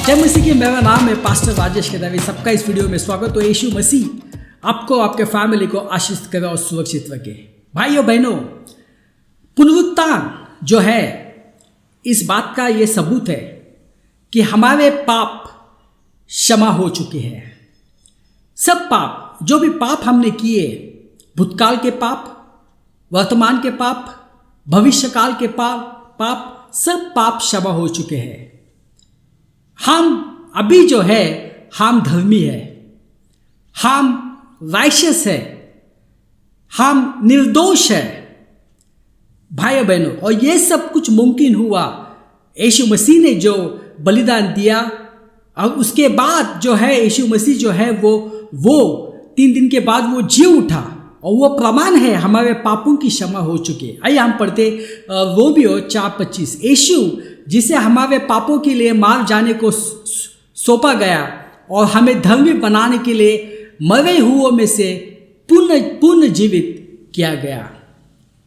जय मसीह की, मेरा नाम है पास्टर राजेश केदारी। सबका इस वीडियो में स्वागत। तो यीशु मसीह आपको, आपके फैमिली को आशीष करे और सुरक्षित रखे। भाइयों बहनों, पुनरुत्थान जो है इस बात का ये सबूत है कि हमारे पाप क्षमा हो चुके हैं। सब पाप, जो भी पाप हमने किए, भूतकाल के पाप, वर्तमान के पाप, भविष्यकाल के पाप, सब पाप क्षमा हो चुके हैं। हम अभी जो है हम धर्मी है, हम राइशियस है, हम निर्दोष है भाइयों बहनों। और ये सब कुछ मुमकिन हुआ यीशु मसीह ने जो बलिदान दिया, और उसके बाद जो है यीशु मसीह जो है वो 3 दिन के बाद वो जी उठा, और वो प्रमाण है हमारे पापों की क्षमा हो चुकी। आइए हम पढ़ते रोमियो 4:25। यीशु जिसे हमारे पापों के लिए मार जाने को सौंपा गया और हमें धर्मी बनाने के लिए मरे हुओं में से पुनः जीवित किया गया।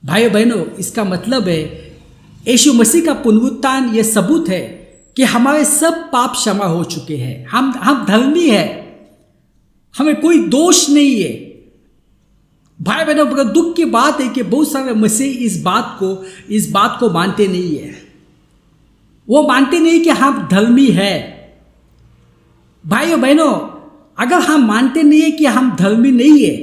भाइयों बहनों, इसका मतलब है यीशु मसीह का पुनरुत्थान ये सबूत है कि हमारे सब पाप क्षमा हो चुके हैं। हम धर्मी है, हमें कोई दोष नहीं है। भाई बहनों, बड़ा दुख की बात है कि बहुत सारे मसीह इस बात को मानते नहीं है। वो मानते नहीं कि हम धर्मी है। भाइयों बहनों, अगर हम मानते नहीं है कि हम धर्मी नहीं है,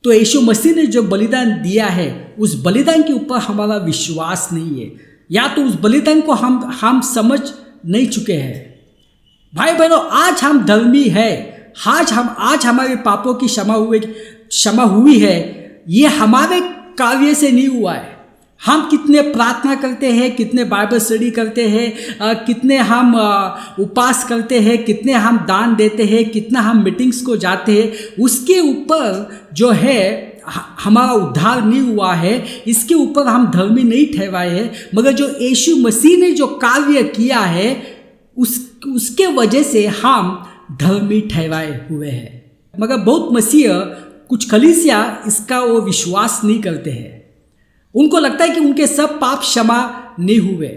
तो यीशु मसीह ने जो बलिदान दिया है उस बलिदान के ऊपर हमारा विश्वास नहीं है, या तो उस बलिदान को हम समझ नहीं चुके हैं। भाई बहनों, आज हम धर्मी है, आज हमारे पापों की क्षमा हुई है। ये हमारे कार्य से नहीं हुआ है। हम कितने प्रार्थना करते हैं, कितने बाइबल स्टडी करते हैं, कितने हम उपवास करते हैं, कितने हम दान देते हैं, कितना हम मीटिंग्स को जाते हैं, उसके ऊपर जो है हमारा उद्धार नहीं हुआ है। इसके ऊपर हम धर्मी नहीं ठहराए हैं। मगर जो यीशु मसीह ने जो कार्य किया है उसके वजह से हम धर्मी ठहराए हुए हैं। मगर बहुत मसीह, कुछ कलीसिया इसका वो विश्वास नहीं करते हैं। उनको लगता है कि उनके सब पाप क्षमा नहीं हुए।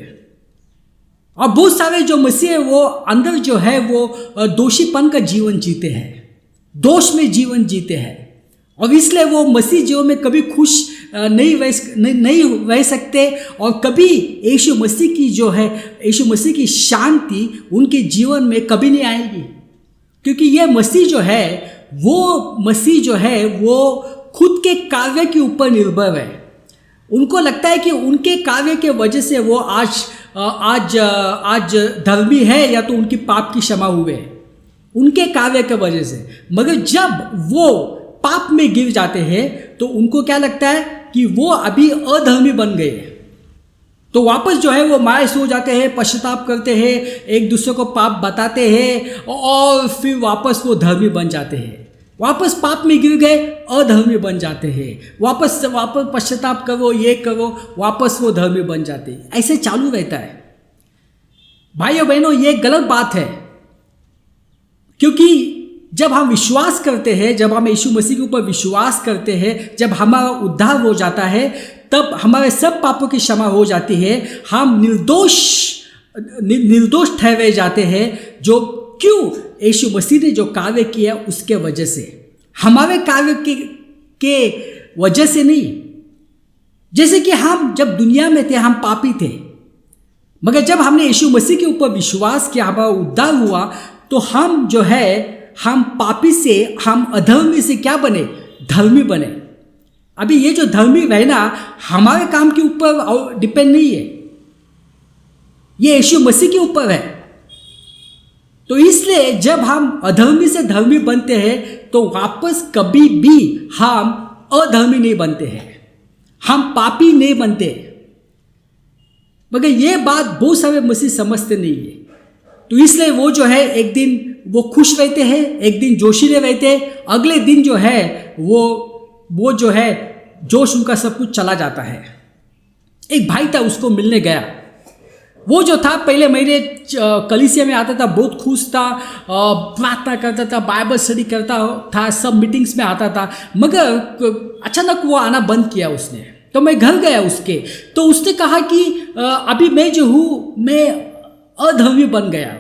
और बहुत सारे जो मसीह है वो अंदर जो है वो दोषीपन का जीवन जीते हैं, दोष में जीवन जीते हैं, और इसलिए वो मसीह जीवन में कभी खुश नहीं रह सकते, और कभी यीशु मसीह की शांति उनके जीवन में कभी नहीं आएगी। क्योंकि ये मसीह जो है वो खुद के कार्य के ऊपर निर्भर है। उनको लगता है कि उनके कार्य के वजह से वो आज धर्मी है, या तो उनकी पाप की क्षमा हुए उनके कार्य के वजह से। मगर जब वो पाप में गिर जाते हैं तो उनको क्या लगता है कि वो अभी अधर्मी बन गए, तो वापस जो है वो मायूस हो जाते हैं, पश्चाताप करते हैं, एक दूसरे को पाप बताते हैं, और फिर वापस वो धर्मी बन जाते हैं। वापस पाप में गिर गए, अधर्मी बन जाते हैं, वापस पश्चाताप करो, ये करो, वापस वो धर्मी बन जाते हैं। ऐसे चालू रहता है। भाइयों बहनों, ये गलत बात है। क्योंकि जब हम विश्वास करते हैं, जब हम यीशु मसीह के ऊपर विश्वास करते हैं, जब हमारा उद्धार हो जाता है, तब हमारे सब पापों की क्षमा हो जाती है। हम निर्दोष ठहरे जाते हैं। जो क्यों? यीशु मसीह ने जो कार्य किया उसके वजह से, हमारे कार्य के वजह से नहीं। जैसे कि हम जब दुनिया में थे हम पापी थे, मगर जब हमने यीशु मसीह के ऊपर विश्वास किया, हमारा उद्धार हुआ, तो हम जो है हम पापी से, हम अधर्मी से क्या बने? धर्मी बने। अभी ये जो धर्मी रहना हमारे काम के ऊपर डिपेंड नहीं है, ये यीशु मसीह के ऊपर है। तो इसलिए जब हम अधर्मी से धर्मी बनते हैं तो वापस कभी भी हम अधर्मी नहीं बनते हैं, हम पापी नहीं बनते। मगर ये बात बहुत सारे मसीह समझते नहीं है। तो इसलिए वो जो है एक दिन वो खुश रहते हैं, एक दिन जोशीले रहते हैं, अगले दिन जो है वो जो है जोश उनका सब कुछ चला जाता है। एक भाई था, उसको मिलने गया। वो जो था पहले महीने कलीसिया में आता था, बहुत खुश था, प्रार्थना करता था, बाइबल स्टडी करता था, सब मीटिंग्स में आता था। मगर अचानक वो आना बंद किया उसने। तो मैं घर गया उसके, तो उसने कहा कि अभी मैं जो हूँ मैं अधर्मी बन गया।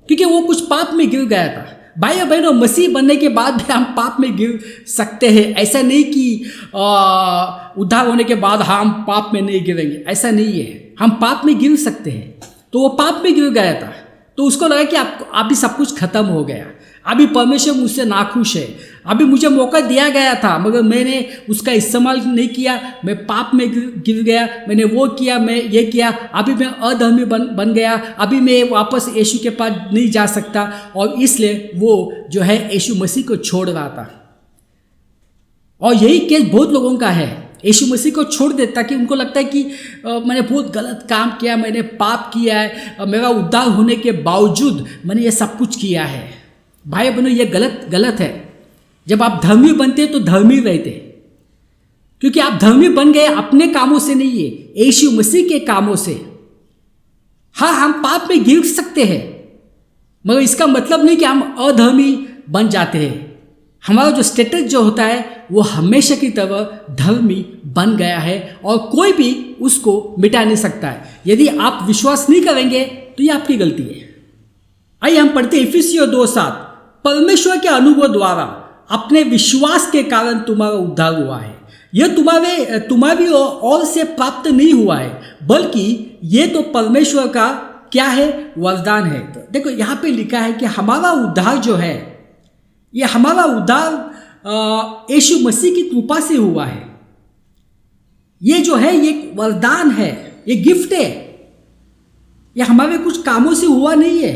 क्योंकि वो कुछ पाप में गिर गया था। भाइयों बहनों, मसीह बनने के बाद भी हम पाप में गिर सकते हैं। ऐसा नहीं कि उद्धार होने के बाद हम पाप में नहीं गिरेंगे, ऐसा नहीं है। हम पाप में गिर सकते हैं। तो वो पाप में गिर गया था, तो उसको लगा कि अभी सब कुछ खत्म हो गया, अभी परमेश्वर मुझसे नाखुश है, अभी मुझे मौका दिया गया था मगर मैंने उसका इस्तेमाल नहीं किया, मैं पाप में गिर गया, मैंने वो किया, मैं ये किया, अभी मैं अधर्मी बन गया, अभी मैं वापस यीशु के पास नहीं जा सकता। और इसलिए वो जो है यीशु मसीह को छोड़ रहा था। और यही केस बहुत लोगों का है, यीशु मसीह को छोड़ देता कि उनको लगता है कि मैंने बहुत गलत काम किया, मैंने पाप किया है, मेरा उद्धार होने के बावजूद मैंने ये सब कुछ किया है। भाई बहनों, ये गलत है। जब आप धर्मी बनते तो धर्मी रहते, क्योंकि आप धर्मी बन गए अपने कामों से नहीं है, यीशु मसीह के कामों से। हाँ, हम पाप में गिर सकते हैं मगर इसका मतलब नहीं कि हम अधर्मी बन जाते हैं। हमारा जो स्टेटस जो होता है वो हमेशा की तरह धर्मी बन गया है और कोई भी उसको मिटा नहीं सकता है। यदि आप विश्वास नहीं करेंगे तो ये आपकी गलती है। आइए हम पढ़ते हैं इफिसियों 2:7। परमेश्वर के अनुग्रह द्वारा अपने विश्वास के कारण तुम्हारा उद्धार हुआ है। यह तुम्हारी ओर से प्राप्त नहीं हुआ है, बल्कि ये तो परमेश्वर का क्या है, वरदान है। तो देखो यहाँ पे लिखा है कि हमारा उद्धार जो है, ये हमारा उद्धार यीशु मसीह की कृपा से हुआ है। ये जो है ये वरदान है, ये गिफ्ट है, ये हमारे कुछ कामों से हुआ नहीं है।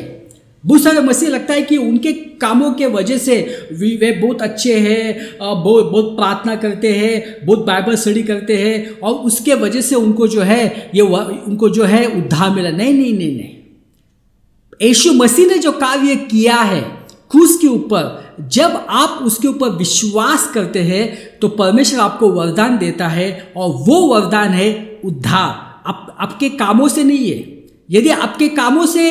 बहुत सारे मसीह लगता है कि उनके कामों के वजह से वे बहुत अच्छे हैं, बहुत प्रार्थना करते हैं, बहुत बाइबल स्टडी करते हैं और उसके वजह से उनको जो है उनको जो है उद्धार मिला। नहीं। यीशु मसीह ने जो कार्य किया है क्रूस के ऊपर, जब आप उसके ऊपर विश्वास करते हैं तो परमेश्वर आपको वरदान देता है और वो वरदान है उद्धार। आपके कामों से नहीं है। यदि आपके कामों से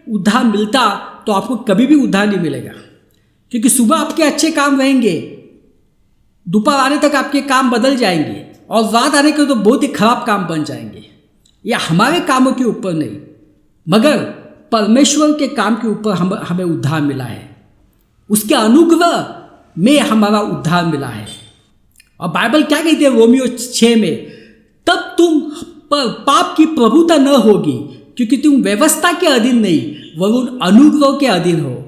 उद्धार मिलता तो आपको कभी भी उद्धार नहीं मिलेगा, क्योंकि सुबह आपके अच्छे काम रहेंगे, दोपहर आने तक आपके काम बदल जाएंगे और रात आने के तो बहुत ही खराब काम बन जाएंगे। यह हमारे कामों के ऊपर नहीं मगर परमेश्वर के काम के ऊपर हमें उद्धार मिला है। उसके अनुग्रह में हमारा उद्धार मिला है। और बाइबल क्या कहती है रोमियो 6 में, तब तुम पर पाप की प्रभुता न होगी, क्योंकि तुम व्यवस्था के अधीन नहीं वरन अनुग्रह के अधीन हो।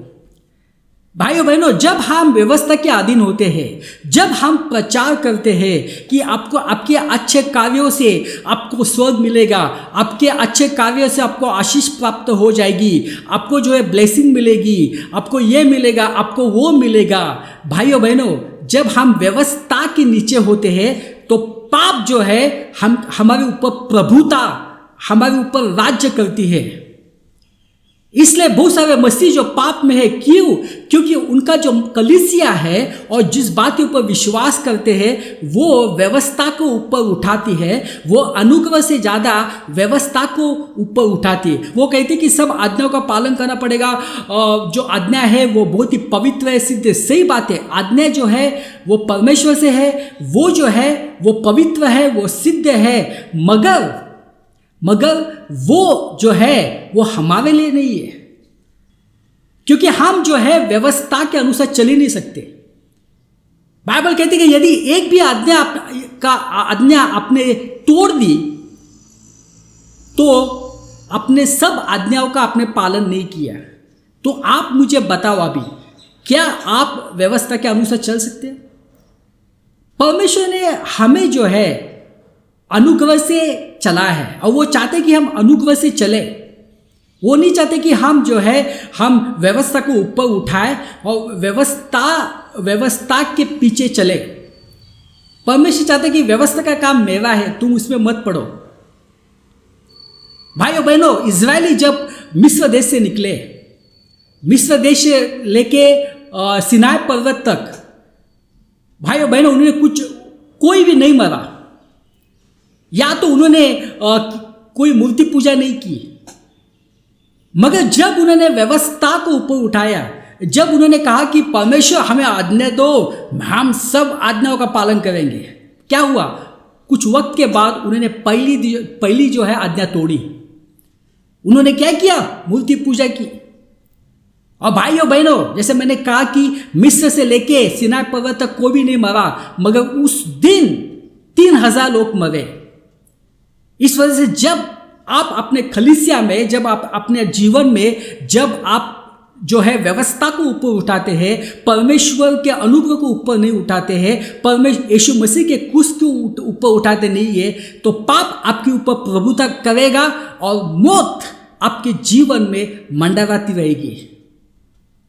भाइयों बहनों, जब हम व्यवस्था के अधीन होते हैं, जब हम प्रचार करते हैं कि आपको आपके अच्छे कार्यों से आपको स्वर्ग मिलेगा, आपके अच्छे कार्यों से आपको आशीष प्राप्त हो जाएगी, आपको जो है ब्लेसिंग मिलेगी, आपको ये मिलेगा, आपको वो मिलेगा। भाइयों बहनों, जब हम व्यवस्था के नीचे होते हैं तो पाप जो है हमारे ऊपर प्रभुता, हमारे ऊपर राज्य करती है। इसलिए बहुत सारे मसीह जो पाप में है, क्यों? क्योंकि उनका जो कलीसिया है और जिस बात के ऊपर विश्वास करते हैं वो व्यवस्था को ऊपर उठाती है, वो अनुग्रह से ज़्यादा व्यवस्था को ऊपर उठाती है। वो कहते हैं कि सब आज्ञाओं का पालन करना पड़ेगा, जो आज्ञा है वो बहुत ही पवित्र है, सिद्ध है। सही बात है, आज्ञा जो है वो परमेश्वर से है, वो जो है वो पवित्र है, वो सिद्ध है, मगर वो जो है वो हमारे लिए नहीं है, क्योंकि हम जो है व्यवस्था के अनुसार चल ही नहीं सकते। बाइबल कहती है कि यदि एक भी आज्ञा आपने तोड़ दी तो अपने सब आज्ञाओं का आपने पालन नहीं किया। तो आप मुझे बताओ, अभी क्या आप व्यवस्था के अनुसार चल सकते हैं? परमेश्वर ने हमें जो है अनुग्रह से चला है और वो चाहते कि हम अनुग्रह से चले। वो नहीं चाहते कि हम जो है हम व्यवस्था को ऊपर उठाए और व्यवस्था के पीछे चले। परमेश्वर चाहते कि व्यवस्था का काम मेरा है, तुम उसमें मत पड़ो। भाइयों बहनों, इजरायली जब मिस्र देश से निकले, मिस्र देश लेके सिनाई पर्वत तक, भाइयों बहनों, उन्होंने कोई भी नहीं मरा, या तो उन्होंने कोई मूर्ति पूजा नहीं की, मगर जब उन्होंने व्यवस्था को ऊपर उठाया, जब उन्होंने कहा कि परमेश्वर हमें आज्ञा दो, हम सब आज्ञाओं का पालन करेंगे, क्या हुआ? कुछ वक्त के बाद उन्होंने पहली जो है आज्ञा तोड़ी। उन्होंने क्या किया? मूर्ति पूजा की। और भाइयों बहनों, जैसे मैंने कहा कि मिस्र से लेके सिनाई पर्वत तक कोई भी नहीं मरा, मगर उस दिन 3000 लोग मरे। इस वजह से जब आप अपने कलीसिया में, जब आप अपने जीवन में, जब आप जो है व्यवस्था को ऊपर उठाते हैं, परमेश्वर के अनुग्रह को ऊपर नहीं उठाते हैं, परमेश्वर यीशु मसीह के क्रूस को ऊपर उठाते नहीं है, तो पाप आपके ऊपर प्रभुता करेगा और मौत आपके जीवन में मंडराती रहेगी।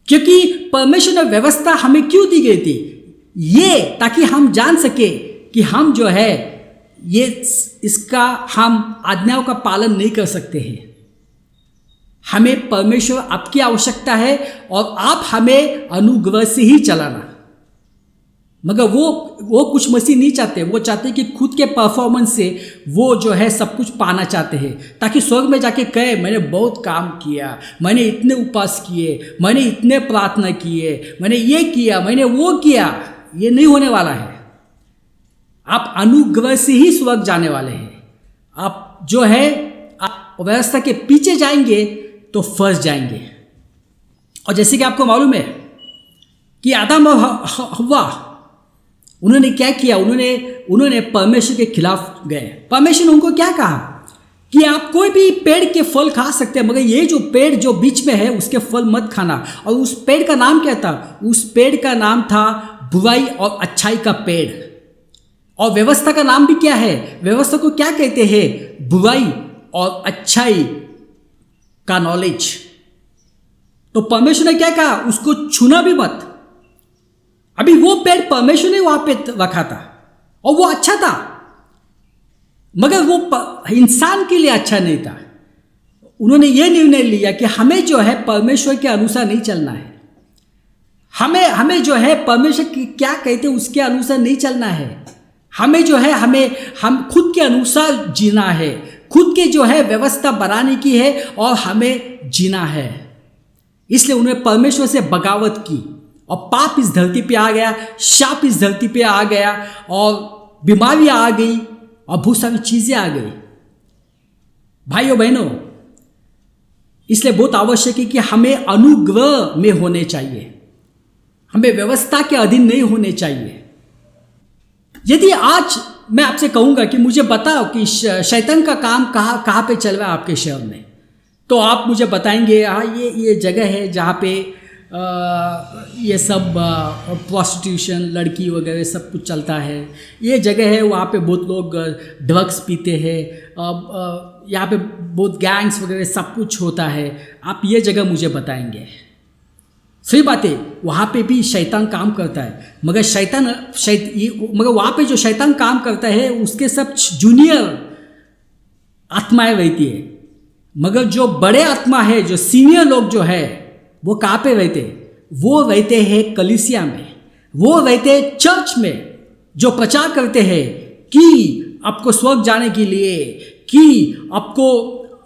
क्योंकि परमेश्वर ने व्यवस्था हमें क्यों दी गई थी? ये ताकि हम जान सके कि हम जो है ये इसका हम आज्ञाओं का पालन नहीं कर सकते हैं। हमें परमेश्वर आपकी आवश्यकता है और आप हमें अनुग्रह से ही चलाना। मगर वो कुछ मसीह नहीं चाहते। वो चाहते कि खुद के परफॉर्मेंस से वो जो है सब कुछ पाना चाहते हैं, ताकि स्वर्ग में जाके कहे मैंने बहुत काम किया, मैंने इतने उपवास किए, मैंने इतने प्रार्थना किए, मैंने ये किया, मैंने वो किया। ये नहीं होने वाला है। आप अनुग्रह से ही स्वर्ग जाने वाले हैं। आप जो है आप व्यवस्था के पीछे जाएंगे तो फंस जाएंगे। और जैसे कि आपको मालूम है कि आदम और हव्वा उन्होंने क्या किया? उन्होंने परमेश्वर के खिलाफ गए। परमेश्वर ने उनको क्या कहा कि आप कोई भी पेड़ के फल खा सकते हैं, मगर ये जो पेड़ जो बीच में है उसके फल मत खाना। और उस पेड़ का नाम क्या था? उस पेड़ का नाम था बुराई और अच्छाई का पेड़। और व्यवस्था का नाम भी क्या है? व्यवस्था को क्या कहते हैं? बुराई और अच्छाई का नॉलेज। तो परमेश्वर ने क्या कहा? उसको छूना भी मत। अभी वो पेड़ परमेश्वर ने वहां पे रखा था और वो अच्छा था, मगर वो इंसान के लिए अच्छा नहीं था। उन्होंने ये निर्णय लिया कि हमें जो है परमेश्वर के अनुसार नहीं चलना है। हमें जो है परमेश्वर क्या कहते हैं उसके अनुसार नहीं चलना है। हमें जो है हम खुद के अनुसार जीना है, खुद के जो है व्यवस्था बनाने की है और हमें जीना है। इसलिए उन्होंने परमेश्वर से बगावत की और पाप इस धरती पे आ गया, शाप इस धरती पे आ गया और बीमारियां आ गई और बहुत सारी चीजें आ गई। भाइयों बहनों, इसलिए बहुत आवश्यक है कि हमें अनुग्रह में होने चाहिए, हमें व्यवस्था के अधीन नहीं होने चाहिए। यदि आज मैं आपसे कहूंगा कि मुझे बताओ कि शैतान का काम कहाँ पे चल रहा है आपके शहर में, तो आप मुझे बताएंगे हाँ ये जगह है जहाँ पे ये सब प्रोस्टिट्यूशन, लड़की वगैरह सब कुछ चलता है। ये जगह है वहाँ पे बहुत लोग ड्रग्स पीते हैं, यहाँ पे बहुत गैंग्स वगैरह सब कुछ होता है। आप ये जगह मुझे बताएंगे। सही बात है, वहाँ पे भी शैतान काम करता है, मगर वहाँ पे जो शैतान काम करता है उसके सब जूनियर आत्माएं रहती है। मगर जो बड़े आत्मा है, जो सीनियर लोग जो है, वो कहाँ पे रहते? वो रहते हैं कलीसिया में, वो रहते हैं चर्च में, जो प्रचार करते हैं कि आपको स्वर्ग जाने के लिए, कि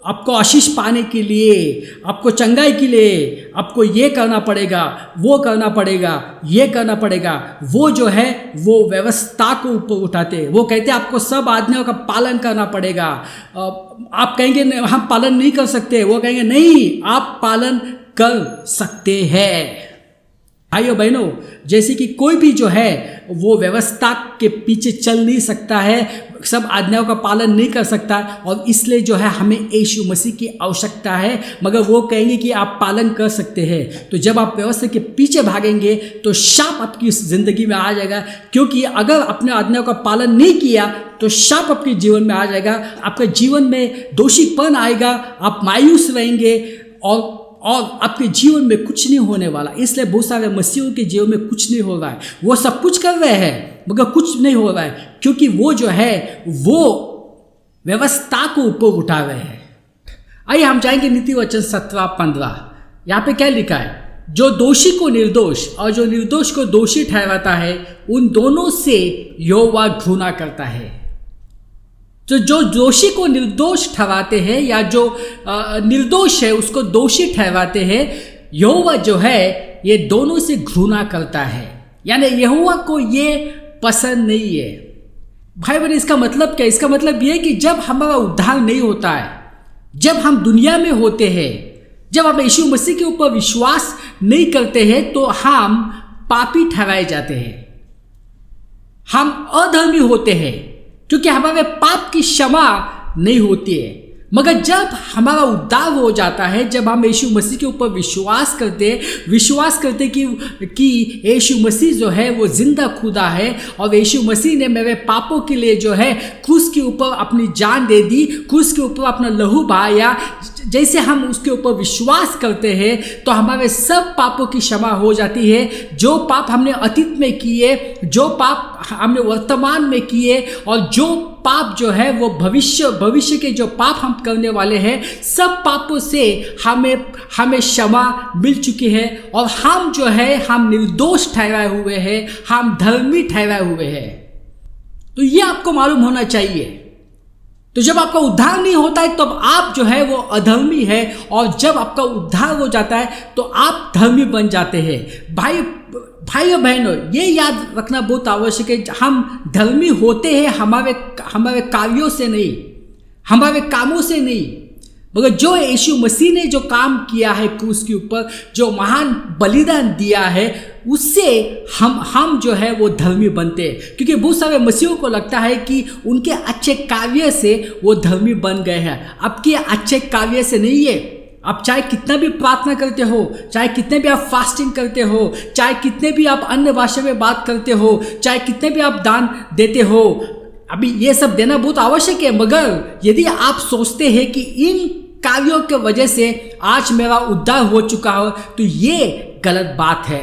आपको आशीष पाने के लिए, आपको चंगाई के लिए आपको ये करना पड़ेगा, वो करना पड़ेगा, ये करना पड़ेगा। वो जो है वो व्यवस्था को ऊपर उठाते हैं। वो कहते हैं आपको सब आज्ञाओं का पालन करना पड़ेगा। आप कहेंगे हम पालन नहीं कर सकते, वो कहेंगे नहीं आप पालन कर सकते हैं। भाइयों बहनों, जैसे कि कोई भी जो है वो व्यवस्था के पीछे चल नहीं सकता है, सब आज्ञाओं का पालन नहीं कर सकता, और इसलिए जो है हमें यीशु मसीह की आवश्यकता है। मगर वो कहेंगे कि आप पालन कर सकते हैं। तो जब आप व्यवस्था के पीछे भागेंगे तो शाप आपकी ज़िंदगी में आ जाएगा, क्योंकि अगर अपने आज्ञाओं का पालन नहीं किया तो शाप आपके जीवन में आ जाएगा। आपके जीवन में दोषीपन आएगा, आप मायूस रहेंगे और आपके जीवन में कुछ नहीं होने वाला। इसलिए बहुत सारे मसीहों के जीवन में कुछ नहीं हो रहा है। वो सब कुछ कर रहे हैं मगर कुछ नहीं हो रहा है, क्योंकि वो जो है वो व्यवस्था को ऊपर उठा रहे हैं। आइए हम जाएंगे नीति वचन 17-15। यहाँ पे क्या लिखा है? जो दोषी को निर्दोष और जो निर्दोष को दोषी ठहराता है, उन दोनों से यहोवा घृणा करता है। तो जो दोषी को निर्दोष ठहराते हैं या जो निर्दोष है उसको दोषी ठहराते हैं, यहोवा जो है ये दोनों से घृणा करता है। यानी यहोवा को ये पसंद नहीं है। भाई बहन, इसका मतलब क्या? इसका मतलब ये कि जब हमारा उद्धार नहीं होता है, जब हम दुनिया में होते हैं, जब हम यीशु मसीह के ऊपर विश्वास नहीं करते हैं तो हम पापी ठहराए जाते हैं, हम अधर्मी होते हैं, क्योंकि हमारे पाप की क्षमा नहीं होती है। मगर जब हमारा उद्धार हो जाता है, जब हम यीशु मसीह के ऊपर विश्वास करते कि यीशु मसीह जो है वो जिंदा खुदा है और यीशु मसीह ने मेरे पापों के लिए जो है क्रूस के ऊपर अपनी जान दे दी, क्रूस के ऊपर अपना लहू बहाया, जैसे हम उसके ऊपर विश्वास करते हैं तो हमारे सब पापों की क्षमा हो जाती है। जो पाप हमने अतीत में किए, जो पाप हमने वर्तमान में किए और जो पाप जो है वो भविष्य के जो पाप हम करने वाले हैं, सब पापों से हमें क्षमा मिल चुकी है और हम जो है हम निर्दोष ठहराए हुए हैं, हम धर्मी ठहराए हुए हैं। तो ये आपको मालूम होना चाहिए। तो जब आपका उद्धार नहीं होता है तब आप जो है वो अधर्मी है, और जब आपका उद्धार हो जाता है तो आप धर्मी बन जाते हैं। भाई और बहनों, ये याद रखना बहुत आवश्यक है, हम धर्मी होते हैं हमारे कार्यों से नहीं, हमारे कामों से नहीं, मगर जो यीशु मसीह ने जो काम किया है क्रूस के ऊपर, जो महान बलिदान दिया है, उससे हम जो है वो धर्मी बनते हैं। क्योंकि बहुत सारे मसीहों को लगता है कि उनके अच्छे कार्य से वो धर्मी बन गए हैं। आपके अच्छे कार्य से नहीं है। आप चाहे कितना भी प्रार्थना करते हो, चाहे कितने भी आप फास्टिंग करते हो, चाहे कितने भी आप अन्य भाषा में बात करते हो, चाहे कितने भी आप दान देते हो, अभी ये सब देना बहुत आवश्यक है, मगर यदि आप सोचते हैं कि इन कार्यों के वजह से आज मेरा उद्धार हो चुका हो, तो ये गलत बात है।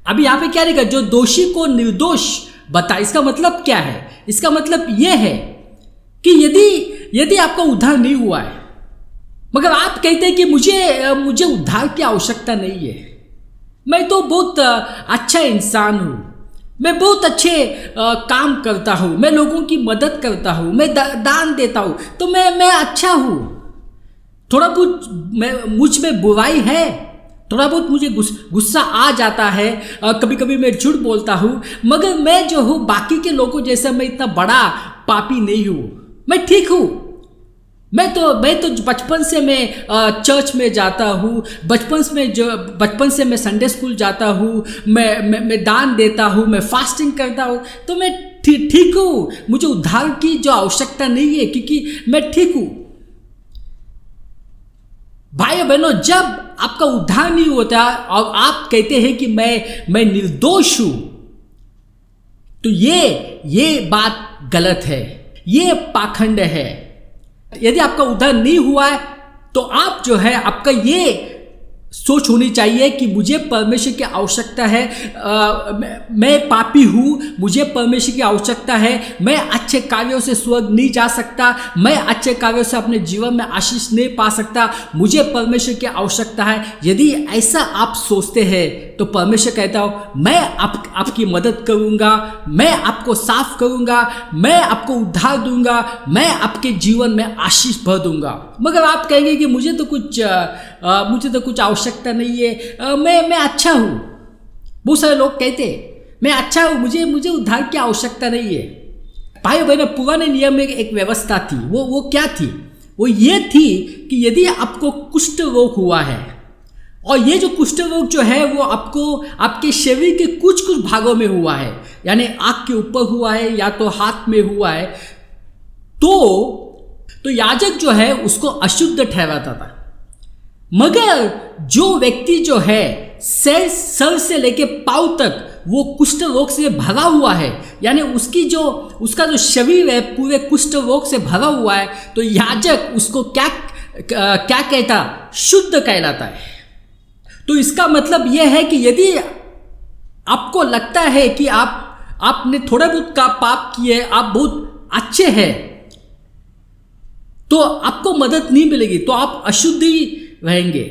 अभी यहाँ पे क्या लिखा, जो दोषी को निर्दोष बता, इसका मतलब क्या है? इसका मतलब यह है कि यदि आपका उद्धार नहीं हुआ है, मगर आप कहते हैं कि मुझे उद्धार की आवश्यकता नहीं है, मैं तो बहुत अच्छा इंसान हूँ, मैं बहुत अच्छे काम करता हूँ, मैं लोगों की मदद करता हूँ, मैं दान देता हूँ, तो मैं अच्छा हूँ, थोड़ा बहुत मुझ में बुराई है, थोड़ा बहुत मुझे गुस्सा आ जाता है, कभी कभी मैं झूठ बोलता हूँ, मगर मैं जो हूँ बाकी के लोगों जैसा मैं इतना बड़ा पापी नहीं हूँ, मैं ठीक हूँ। मैं तो बचपन से मैं चर्च में जाता हूँ, बचपन से मैं संडे स्कूल जाता हूँ, मैं दान देता हूँ, मैं फास्टिंग करता हूँ, तो मैं ठीक हूँ, मुझे उद्धार की जो आवश्यकता नहीं है, क्योंकि मैं ठीक हूँ। भाई बहनों, जब आपका उद्धार नहीं होता और आप कहते हैं कि मैं निर्दोष हूं, तो ये बात गलत है, ये पाखंड है। यदि आपका उद्धार नहीं हुआ है तो आप जो है आपका ये सोच होनी चाहिए कि मुझे परमेश्वर की आवश्यकता है, मैं पापी हूँ, मुझे परमेश्वर की आवश्यकता है, मैं अच्छे कार्यों से स्वर्ग नहीं जा सकता, मैं अच्छे कार्यों से अपने जीवन में आशीष नहीं पा सकता, मुझे परमेश्वर की आवश्यकता है। यदि ऐसा आप सोचते हैं तो परमेश्वर कहता हो, मैं आपकी मदद करूँगा, मैं आपको साफ करूँगा, मैं आपको उद्धार दूंगा, मैं आपके जीवन में आशीष भर दूंगा। मगर आप कहेंगे कि मुझे तो कुछ आवश्यकता नहीं है, मैं अच्छा हूँ। बहुत सारे लोग कहते हैं मैं अच्छा हूँ, मुझे उद्धार की आवश्यकता नहीं है। भाई बहनों, पुराने नियम में एक व्यवस्था थी, वो क्या थी? वो ये थी कि यदि आपको कुष्ठ रोग हुआ है, और ये जो कुष्ठ रोग जो है वो आपके शरीर के कुछ भागों में हुआ है, यानी आँख के ऊपर हुआ है या तो हाथ में हुआ है, तो याजक जो है उसको अशुद्ध ठहराता था। मगर जो व्यक्ति जो है सर से लेके पांव तक वो कुष्ठ रोग से भरा हुआ है, यानी उसका जो शरीर है पूरे कुष्ठ रोग से भरा हुआ है, तो याजक उसको क्या कहता? शुद्ध कहलाता है। तो इसका मतलब यह है कि यदि आपको लगता है कि आपने थोड़ा बहुत का पाप किए, आप बहुत अच्छे हैं, तो आपको मदद नहीं मिलेगी, तो आप अशुद्ध ही रहेंगे।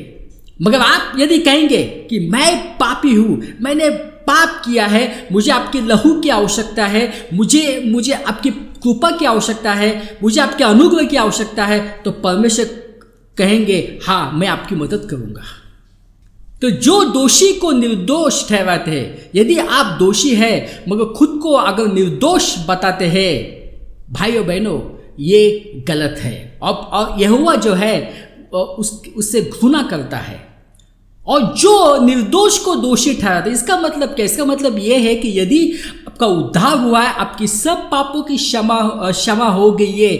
मगर आप यदि कहेंगे कि मैं पापी हूं, मैंने पाप किया है, मुझे आपके लहू की आवश्यकता है, मुझे आपकी कृपा की आवश्यकता है, मुझे आपके अनुग्रह की आवश्यकता है, तो परमेश्वर कहेंगे हाँ, मैं आपकी मदद करूंगा। तो जो दोषी को निर्दोष ठहराते हैं, यदि आप दोषी हैं मगर खुद को अगर निर्दोष बताते हैं, भाइयों बहनों, ये गलत है। और यहोवा जो है उससे घृणा करता है, और जो निर्दोष को दोषी ठहराता है, इसका मतलब क्या? इसका मतलब यह है कि यदि आपका उद्धार हुआ है, आपकी सब पापों की क्षमा हो गई है,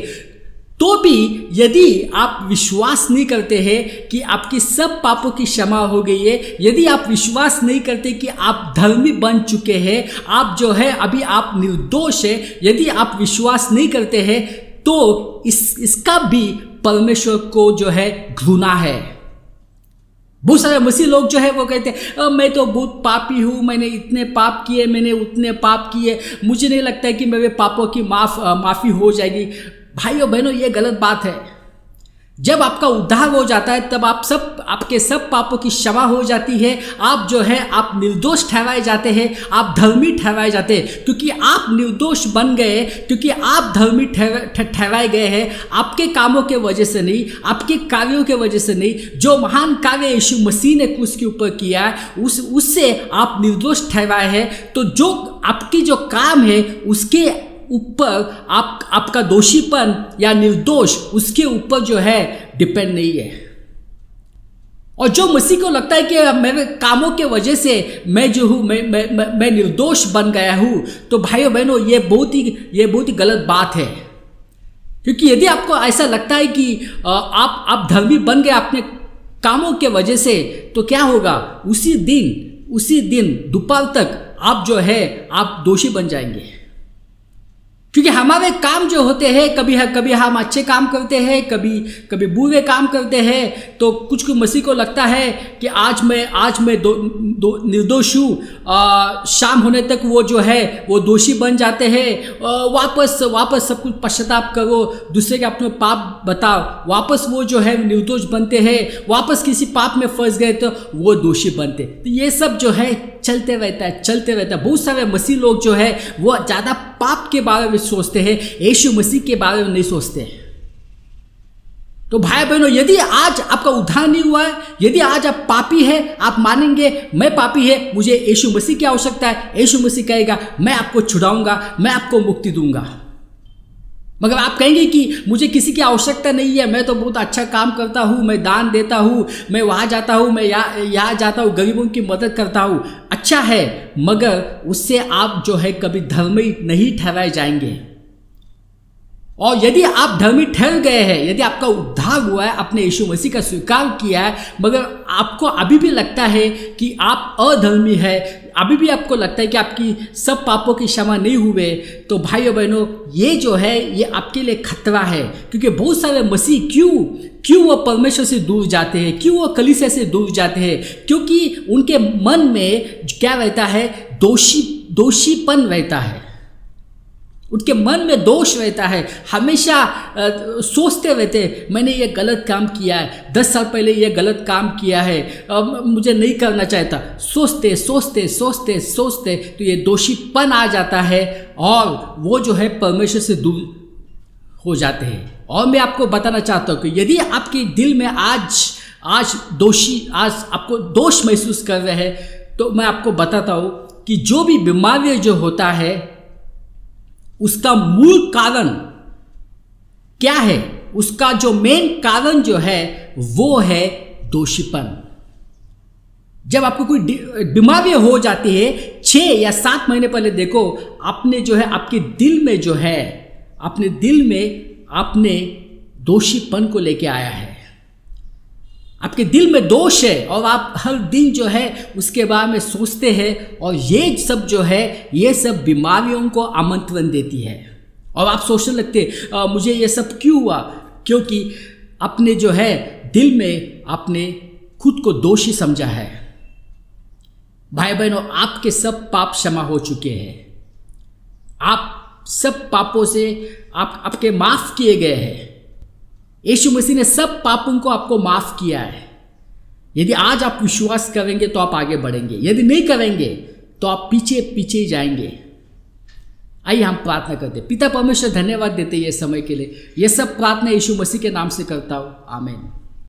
तो भी यदि आप विश्वास नहीं करते हैं कि आपकी सब पापों की क्षमा हो गई है, यदि आप विश्वास नहीं करते कि आप धर्मी बन चुके हैं, आप जो है अभी आप निर्दोष है, यदि आप विश्वास नहीं करते हैं, तो इसका भी परमेश्वर को जो है घृणा है। बहुत सारे मसीह लोग जो है वो कहते हैं मैं तो बहुत पापी हूँ, मैंने इतने पाप किए, मैंने उतने पाप किए, मुझे नहीं लगता है कि मेरे पापों की माफ़ी हो जाएगी। भाइयों बहनों, ये गलत बात है। जब आपका उद्धार हो जाता है तब आपके सब पापों की क्षमा हो जाती है। आप जो है आप निर्दोष ठहराए जाते हैं, आप धर्मी ठहराए जाते हैं, क्योंकि आप निर्दोष बन गए, क्योंकि आप धर्मी ठहराए गए हैं, आपके कामों के वजह से नहीं, आपके कार्यों के वजह से नहीं। जो महान कार्य यीशु मसीह ने क्रूस के ऊपर किया है उससे आप निर्दोष ठहराए हैं। तो जो आपकी जो काम है उसके ऊपर आपका दोषीपन या निर्दोष उसके ऊपर जो है डिपेंड नहीं है। और जो मसीह को लगता है कि मेरे कामों के वजह से मैं जो हूँ मैं निर्दोष बन गया हूँ, तो भाइयों बहनों ये बहुत ही गलत बात है। क्योंकि यदि आपको ऐसा लगता है कि आप धर्मी बन गए अपने कामों के वजह से, तो क्या होगा? उसी दिन दोपहर तक आप जो है आप दोषी बन जाएंगे। क्योंकि हमारे काम जो होते हैं, कभी हम अच्छे काम करते हैं, कभी बुरे काम करते हैं। तो कुछ मसीह को लगता है कि आज मैं निर्दोष हूँ, शाम होने तक वो जो है वो दोषी बन जाते हैं। वापस सब कुछ पश्चाताप करो, दूसरे के अपने पाप बताओ, वापस वो जो है निर्दोष बनते हैं। वापस किसी पाप में फंस गए तो वो दोषी बनते। तो ये सब जो है चलते रहता है। बहुत सारे मसीह लोग जो है वो ज़्यादा पाप के बारे में सोचते हैं, यीशु मसीह के बारे में नहीं सोचते हैं। तो भाई बहनों, यदि आज आपका उद्धार नहीं हुआ है, यदि आज आप पापी है, आप मानेंगे मैं पापी है, मुझे यीशु मसीह की आवश्यकता है, यीशु मसीह कहेगा मैं आपको छुड़ाऊंगा, मैं आपको मुक्ति दूंगा। मगर आप कहेंगे कि मुझे किसी की आवश्यकता नहीं है, मैं तो बहुत अच्छा काम करता हूँ, मैं दान देता हूँ, मैं वहाँ जाता हूँ, मैं यहाँ जाता हूँ, गरीबों की मदद करता हूँ। अच्छा है, मगर उससे आप जो है कभी धर्मी नहीं ठहराए जाएंगे। और यदि आप धर्मी ठहर गए हैं, यदि आपका उद्धार हुआ है, आपने यीशु मसीह का स्वीकार किया है, मगर आपको अभी भी लगता है कि आप अधर्मी है, अभी भी आपको लगता है कि आपकी सब पापों की क्षमा नहीं हुए, तो भाइयों बहनों, ये जो है ये आपके लिए खतरा है। क्योंकि बहुत सारे मसीह क्यों वो परमेश्वर से दूर जाते हैं, क्यों वो कलीसिया से दूर जाते हैं? क्योंकि उनके मन में क्या रहता है? दोषीपन रहता है। उनके मन में दोष रहता है, हमेशा सोचते रहते हैं मैंने ये गलत काम किया है, 10 साल पहले ये गलत काम किया है, मुझे नहीं करना चाहता। सोचते तो ये दोषीपन आ जाता है और वो जो है परमेश्वर से दूर हो जाते हैं। और मैं आपको बताना चाहता हूँ कि यदि आपके दिल में आज आपको दोष महसूस कर रहे हैं, तो मैं आपको बताता हूँ कि जो भी बीमारी जो होता है उसका मूल कारण क्या है? उसका जो मेन कारण जो है वो है दोषीपन। जब आपको कोई बीमारी हो जाती है, 6 या 7 महीने पहले देखो, आपने जो है आपके दिल में जो है, अपने दिल में आपने दोषीपन को लेके आया है, आपके दिल में दोष है और आप हर दिन जो है उसके बारे में सोचते हैं। और ये सब जो है ये सब बीमारियों को आमंत्रण देती है। और आप सोचने लगते मुझे ये सब क्यों हुआ? क्योंकि अपने जो है दिल में आपने खुद को दोषी समझा है। भाई बहनों, आपके सब पाप क्षमा हो चुके हैं, आप सब पापों से आपके माफ किए गए हैं। यीशु मसीह ने सब पापों को आपको माफ किया है। यदि आज आप विश्वास करेंगे तो आप आगे बढ़ेंगे, यदि नहीं करेंगे तो आप पीछे ही जाएंगे। आइए हम प्रार्थना करते। पिता परमेश्वर, धन्यवाद देते ये समय के लिए। ये सब प्रार्थना यीशु मसीह के नाम से करता हूँ, आमीन।